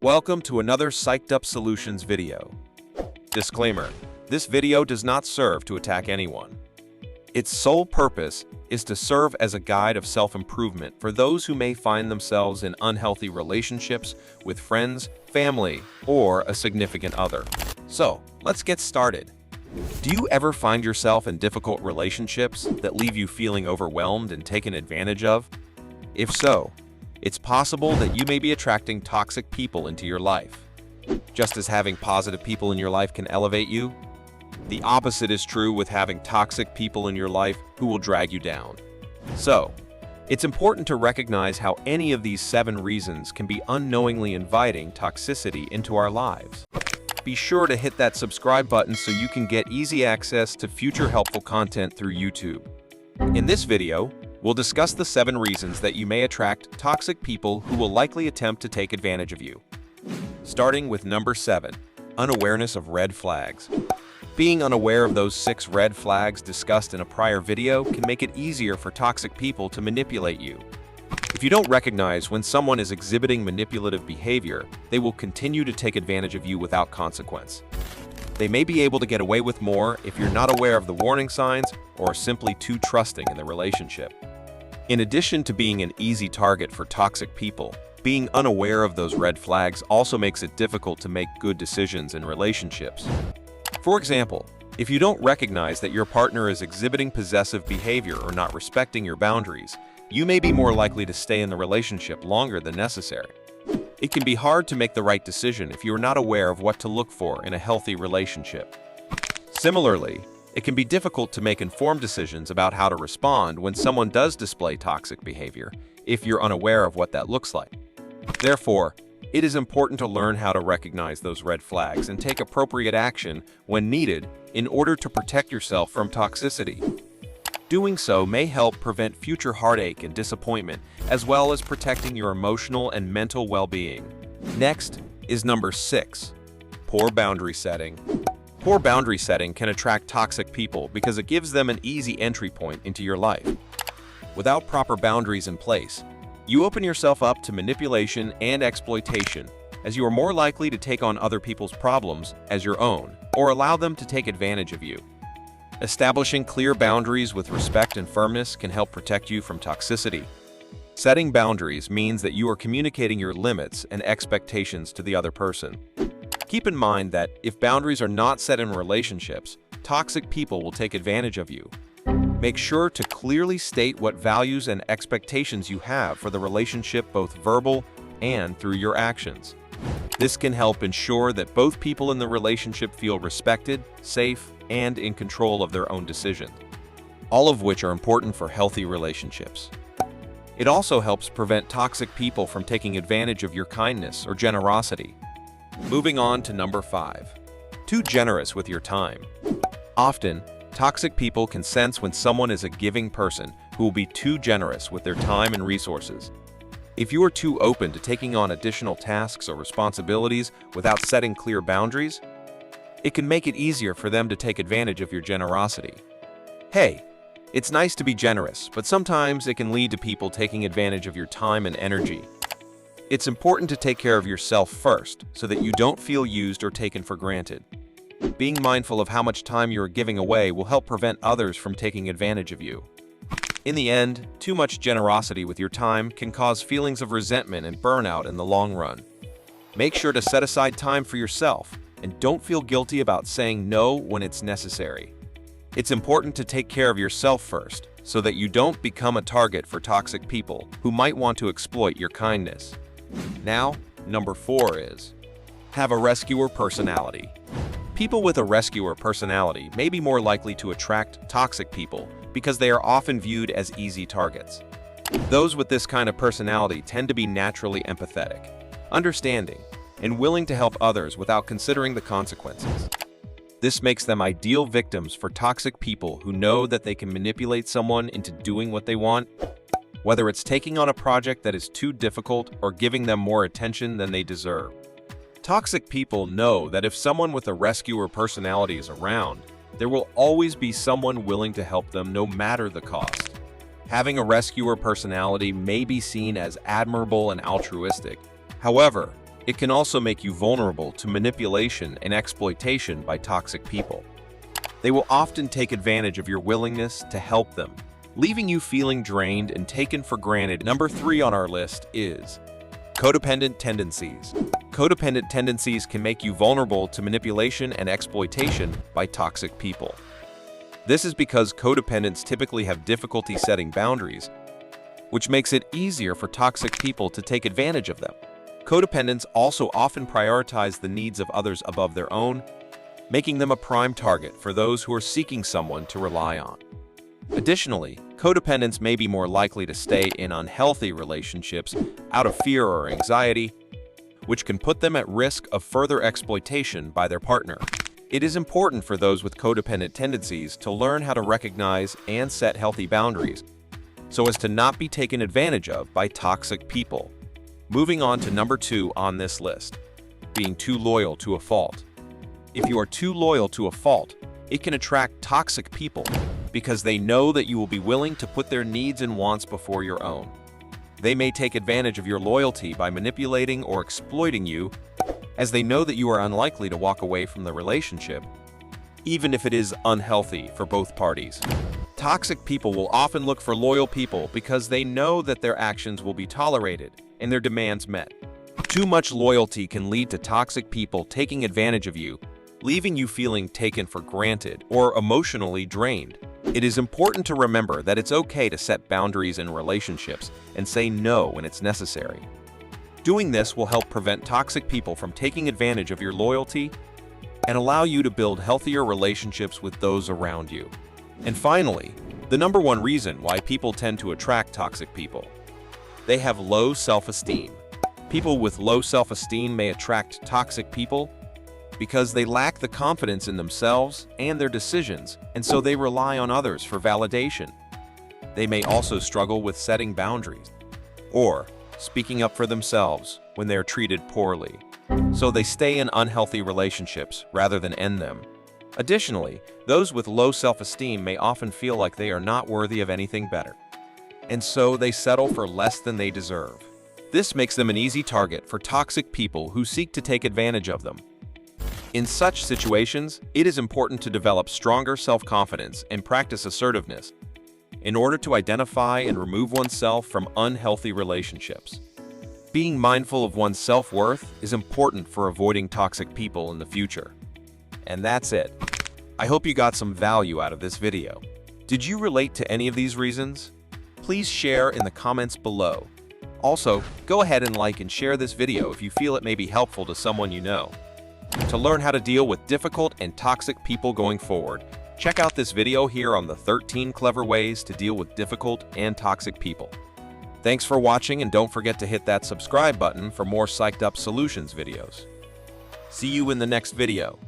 Welcome to another Psyched Up Solutions video. Disclaimer: this video does not serve to attack anyone. Its sole purpose is to serve as a guide of self-improvement for those who may find themselves in unhealthy relationships with friends, family, or a significant other. So, let's get started. Do you ever find yourself in difficult relationships that leave you feeling overwhelmed and taken advantage of? If so, it's possible that you may be attracting toxic people into your life. Just as having positive people in your life can elevate you, the opposite is true with having toxic people in your life who will drag you down. So, it's important to recognize how any of these 7 reasons can be unknowingly inviting toxicity into our lives. Be sure to hit that subscribe button so you can get easy access to future helpful content through YouTube. In this video, we'll discuss the 7 reasons that you may attract toxic people who will likely attempt to take advantage of you. Starting with number 7, unawareness of red flags. Being unaware of those 6 red flags discussed in a prior video can make it easier for toxic people to manipulate you. If you don't recognize when someone is exhibiting manipulative behavior, they will continue to take advantage of you without consequence. They may be able to get away with more if you're not aware of the warning signs or simply too trusting in the relationship. In addition to being an easy target for toxic people, being unaware of those red flags also makes it difficult to make good decisions in relationships. For example, if you don't recognize that your partner is exhibiting possessive behavior or not respecting your boundaries, you may be more likely to stay in the relationship longer than necessary. It can be hard to make the right decision if you are not aware of what to look for in a healthy relationship. Similarly, it can be difficult to make informed decisions about how to respond when someone does display toxic behavior if you're unaware of what that looks like. Therefore, it is important to learn how to recognize those red flags and take appropriate action when needed in order to protect yourself from toxicity. Doing so may help prevent future heartache and disappointment, as well as protecting your emotional and mental well-being. Next is number 6, poor boundary setting. Poor boundary setting can attract toxic people because it gives them an easy entry point into your life. Without proper boundaries in place, you open yourself up to manipulation and exploitation, as you are more likely to take on other people's problems as your own or allow them to take advantage of you. Establishing clear boundaries with respect and firmness can help protect you from toxicity. Setting boundaries means that you are communicating your limits and expectations to the other person. Keep in mind that if boundaries are not set in relationships, toxic people will take advantage of you. Make sure to clearly state what values and expectations you have for the relationship, both verbal and through your actions. This can help ensure that both people in the relationship feel respected, safe, and in control of their own decisions, all of which are important for healthy relationships. It also helps prevent toxic people from taking advantage of your kindness or generosity. Moving on to number 5, too generous with your time. Often, toxic people can sense when someone is a giving person who will be too generous with their time and resources. If you are too open to taking on additional tasks or responsibilities without setting clear boundaries, it can make it easier for them to take advantage of your generosity. Hey, it's nice to be generous, but sometimes it can lead to people taking advantage of your time and energy. It's important to take care of yourself first so that you don't feel used or taken for granted. Being mindful of how much time you are giving away will help prevent others from taking advantage of you. In the end, too much generosity with your time can cause feelings of resentment and burnout in the long run. Make sure to set aside time for yourself and don't feel guilty about saying no when it's necessary. It's important to take care of yourself first so that you don't become a target for toxic people who might want to exploit your kindness. Now, number 4 is have a rescuer personality. People with a rescuer personality may be more likely to attract toxic people because they are often viewed as easy targets. Those with this kind of personality tend to be naturally empathetic, understanding, and willing to help others without considering the consequences. This makes them ideal victims for toxic people who know that they can manipulate someone into doing what they want, whether it's taking on a project that is too difficult or giving them more attention than they deserve. Toxic people know that if someone with a rescuer personality is around, there will always be someone willing to help them no matter the cost. Having a rescuer personality may be seen as admirable and altruistic. However, It can also make you vulnerable to manipulation and exploitation by toxic people. They will often take advantage of your willingness to help them, leaving you feeling drained and taken for granted. Number 3 on our list is codependent tendencies. Codependent tendencies can make you vulnerable to manipulation and exploitation by toxic people. This is because codependents typically have difficulty setting boundaries, which makes it easier for toxic people to take advantage of them. Codependents also often prioritize the needs of others above their own, making them a prime target for those who are seeking someone to rely on. Additionally, codependents may be more likely to stay in unhealthy relationships out of fear or anxiety, which can put them at risk of further exploitation by their partner. It is important for those with codependent tendencies to learn how to recognize and set healthy boundaries so as to not be taken advantage of by toxic people. Moving on to number 2 on this list, being too loyal to a fault. If you are too loyal to a fault, it can attract toxic people because they know that you will be willing to put their needs and wants before your own. They may take advantage of your loyalty by manipulating or exploiting you, as they know that you are unlikely to walk away from the relationship, even if it is unhealthy for both parties. Toxic people will often look for loyal people because they know that their actions will be tolerated and their demands met. Too much loyalty can lead to toxic people taking advantage of you, leaving you feeling taken for granted or emotionally drained. It is important to remember that it's okay to set boundaries in relationships and say no when it's necessary. Doing this will help prevent toxic people from taking advantage of your loyalty and allow you to build healthier relationships with those around you. And finally, the number 1 reason why people tend to attract toxic people. They have low self-esteem. People with low self-esteem may attract toxic people because they lack the confidence in themselves and their decisions, and so they rely on others for validation. They may also struggle with setting boundaries or speaking up for themselves when they are treated poorly, so they stay in unhealthy relationships rather than end them. Additionally, those with low self-esteem may often feel like they are not worthy of anything better, and so they settle for less than they deserve. This makes them an easy target for toxic people who seek to take advantage of them. In such situations, it is important to develop stronger self-confidence and practice assertiveness in order to identify and remove oneself from unhealthy relationships. Being mindful of one's self-worth is important for avoiding toxic people in the future. And that's it. I hope you got some value out of this video. Did you relate to any of these reasons? Please share in the comments below. Also, go ahead and like and share this video if you feel it may be helpful to someone you know. To learn how to deal with difficult and toxic people going forward, check out this video here on the 13 clever ways to deal with difficult and toxic people. Thanks for watching, and don't forget to hit that subscribe button for more Psyched Up Solutions videos. See you in the next video.